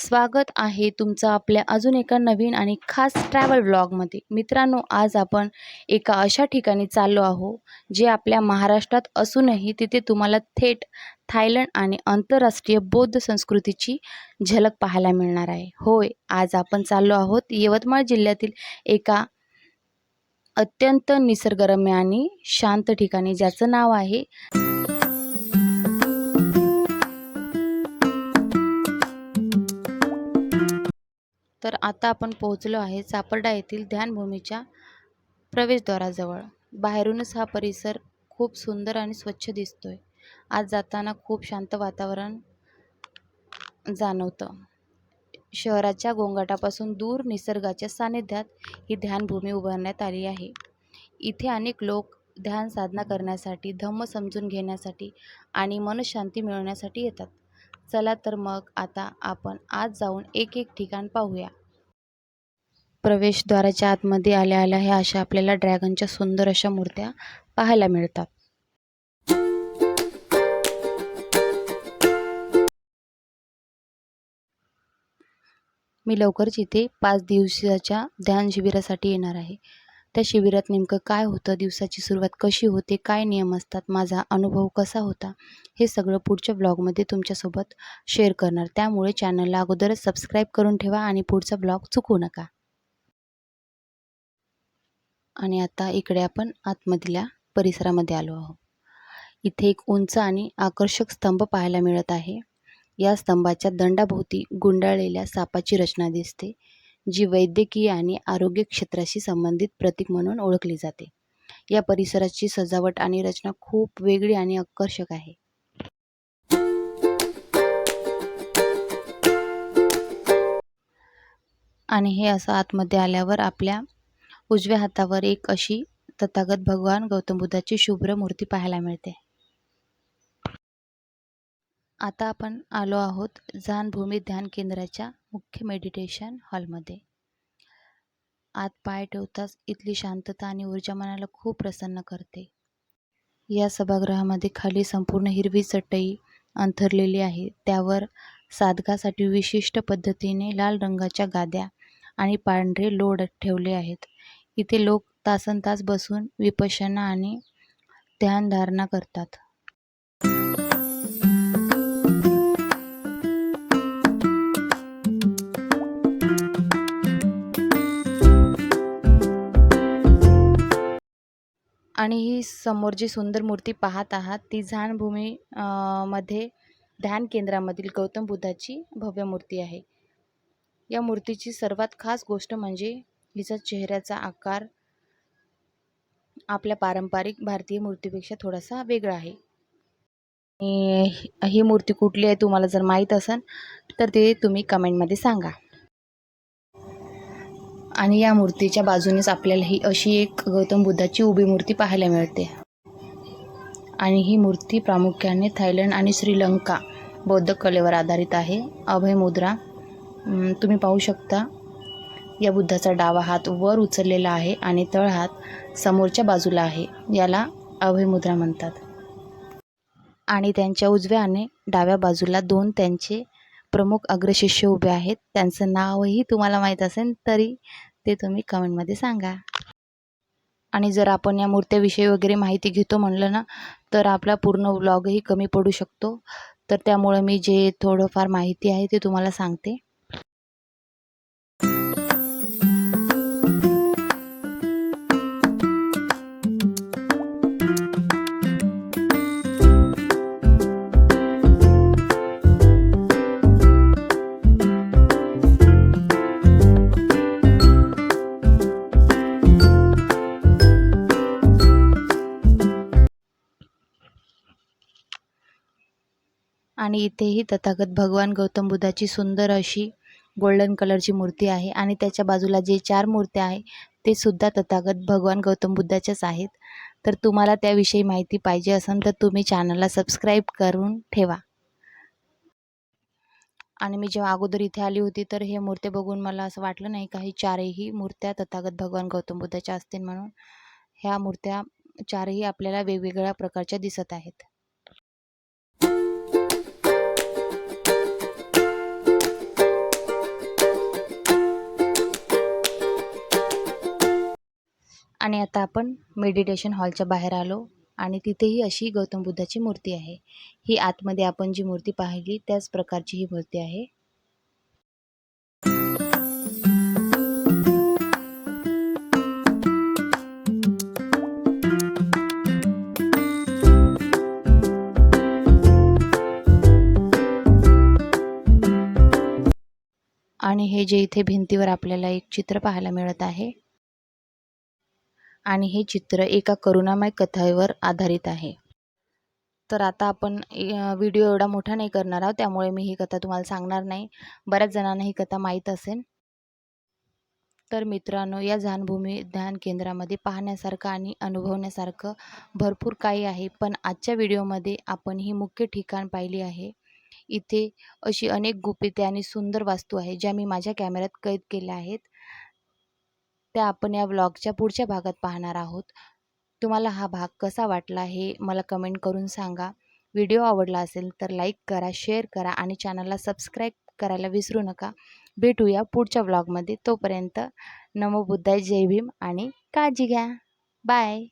स्वागत आहे तुमचं आपल्या अजून एका नवीन आणि खास ट्रॅव्हल व्लॉगमध्ये. मित्रांनो, आज आपण एका अशा ठिकाणी चाललो आहोत जे आपल्या महाराष्ट्रात असूनही तिथे तुम्हाला थेट थायलंड आणि आंतरराष्ट्रीय बौद्ध संस्कृतीची झलक पाहायला मिळणार आहे. होय, आज आपण चाललो आहोत यवतमाळ जिल्ह्यातील एका अत्यंत निसर्गरम्य आणि शांत ठिकाणी, ज्याचं नाव आहे तर आता आपण पोहोचलो आहे सापर्डा येथील ध्यानभूमीच्या प्रवेशद्वाराजवळ. बाहेरूनच हा परिसर खूप सुंदर आणि स्वच्छ दिसतोय. आज जाताना खूप शांत वातावरण जाणवतं. शहराच्या गोंगाटापासून दूर निसर्गाच्या सानिध्यात ही ध्यानभूमी उभारण्यात आली आहे. इथे अनेक लोक ध्यान साधना करण्यासाठी, धम्म समजून घेण्यासाठी आणि मनशांती मिळवण्यासाठी येतात. चला तर मग आता आपण आज जाऊन एक एक ठिकाण पाहूया. प्रवेशद्वाराच्या आतमध्ये आल्या आल्या ह्या अशा आपल्याला ड्रॅगनच्या सुंदर अशा मूर्त्या पाहायला मिळतात. मी लवकरच इथे 5 दिवसाच्या ध्यान शिबिरासाठी येणार आहे. त्या शिबिरात नेमकं काय होतं, दिवसाची सुरुवात कशी होते, काय नियम असतात, माझा अनुभव कसा होता, हे सगळं पुढच्या ब्लॉगमध्ये तुमच्यासोबत शेअर करणार. त्यामुळे चॅनलला अगोदरच सबस्क्राईब करून ठेवा आणि पुढचा ब्लॉग चुकवू नका. आणि आता इकडे आपण आतमधल्या परिसरामध्ये आलो आहोत. इथे एक उंच आणि आकर्षक स्तंभ पाहायला मिळत आहे. या स्तंभाच्या दंडाभोवती गुंडाळलेल्या सापाची रचना दिसते, जी वैद्यकीय आणि आरोग्य क्षेत्राशी संबंधित प्रतीक म्हणून ओळखली जाते. या परिसराची सजावट आणि रचना खूप वेगळी आणि आकर्षक आहे. आणि हे असं आतमध्ये आल्यावर आपल्या उजव्या हातावर एक अशी तथागत भगवान गौतम बुद्धाची शुभ्र मूर्ती पाहायला मिळते. आता आपण आलो आहोत जाणभूमी ध्यान केंद्राच्या मुख्य मेडिटेशन हॉलमध्ये. आत पाय ठेवताच इथली शांतता आणि ऊर्जा मनाला खूप प्रसन्न करते. या सभागृहामध्ये खाली संपूर्ण हिरवी चटई अंथरलेली आहे. त्यावर साधकासाठी विशिष्ट पद्धतीने लाल रंगाच्या गाद्या आणि पांढरे लोड ठेवले आहेत. इथे लोक तासनतास बसून विपश्यना आणि ध्यानधारणा करतात. आणि ही समोर जी सुंदर मूर्ती पाहत आहात ती जाणभूमी मध्ये ध्यान केंद्रामधील गौतम बुद्धाची भव्य मूर्ती आहे. या मूर्तीची सर्वात खास गोष्ट म्हणजे हिचा चेहऱ्याचा आकार आपल्या पारंपरिक भारतीय मूर्तीपेक्षा थोडासा वेगळा आहे. ही मूर्ती कुठली आहे तुम्हाला जर माहीत असेल तर ते तुम्ही कमेंटमध्ये सांगा. आणि या मूर्तीच्या बाजूनेच आपल्याला ही अशी एक गौतम बुद्धाची उभी मूर्ती पाहायला मिळते. आणि ही मूर्ती प्रामुख्याने थायलंड आणि श्रीलंका बौद्ध कलेवर आधारित आहे. अभय मुद्रा तुम्ही पाहू शकता. या बुद्धाचा डावा हात वर उचललेला आहे आणि तळ हात समोरच्या बाजूला आहे. याला अभय मुद्रा म्हणतात. आणि त्यांच्या उजव्या आणि डाव्या बाजूला दोन त्यांचे प्रमुख अग्रशिष्य उभे आहेत. त्यांचं नावही तुम्हाला माहीत असेल तरी ते तुम्ही कमेंटमध्ये सांगा. आणि जर आपण या मूर्त्याविषयी वगैरे माहिती घेतो म्हणलं ना तर आपला पूर्ण व्लॉगही कमी पडू शकतो. तर त्यामुळे मी जे थोडंफार माहिती आहे ते तुम्हाला सांगते. आणि इथेही तथागत भगवान गौतम बुद्धाची सुंदर अशी गोल्डन कलरची मूर्ती आहे. आणि त्याच्या बाजूला जे 4 मूर्त्या आहे ते सुद्धा तथागत भगवान गौतम बुद्धाच्याच आहेत. तर तुम्हाला त्याविषयी माहिती पाहिजे असेल तर तुम्ही चॅनलला सबस्क्राईब करून ठेवा. आणि मी जेव्हा अगोदर इथे आली होती तर हे मूर्त्या बघून मला असं वाटलं नाही का ही 4ही मूर्त्या तथागत भगवान गौतम बुद्धाच्या असतील म्हणून. ह्या मूर्त्या 4ही आपल्याला वेगवेगळ्या प्रकारच्या दिसत आहेत. आणि आता आपण मेडिटेशन हॉलच्या बाहेर आलो आणि तिथेही अशी गौतम बुद्धाची मूर्ती आहे. ही आतमध्ये आपण जी मूर्ती पाहिली त्याच प्रकारची ही मूर्ती आहे. आणि हे जे इथे भिंतीवर आपल्याला एक चित्र पाहायला मिळत आहे आणि हे चित्र एका करुणामय कथेवर आधारित आहे. तर आता आपण व्हिडिओ एवढा मोठा नाही करणार आहोत, त्यामुळे मी ही कथा तुम्हाला सांगणार नाही. बऱ्याच जणांना ही कथा माहीत असेल. तर मित्रांनो, या जाणभूमी ध्यान केंद्रामध्ये पाहण्यासारखं आणि अनुभवण्यासारखं भरपूर काही आहे. पण आजच्या व्हिडिओमध्ये आपण ही मुख्य ठिकाण पाहिली आहे. इथे अशी अनेक गुपिते आणि सुंदर वास्तू आहे ज्या मी माझ्या कॅमेऱ्यात कैद केल्या आहेत. त्या आपण या व्लॉगच्या पुढच्या भागात पाहणार आहोत. तुम्हाला हा भाग कसा वाटला हे मला कमेंट करून सांगा. व्हिडिओ आवडला असेल तर लाईक करा, शेअर करा आणि चॅनलला सबस्क्राईब करायला विसरू नका. भेटूया पुढच्या व्लॉगमध्ये. तोपर्यंत नमो बुद्धाय, जय भीम आणि काळजी घ्या. बाय.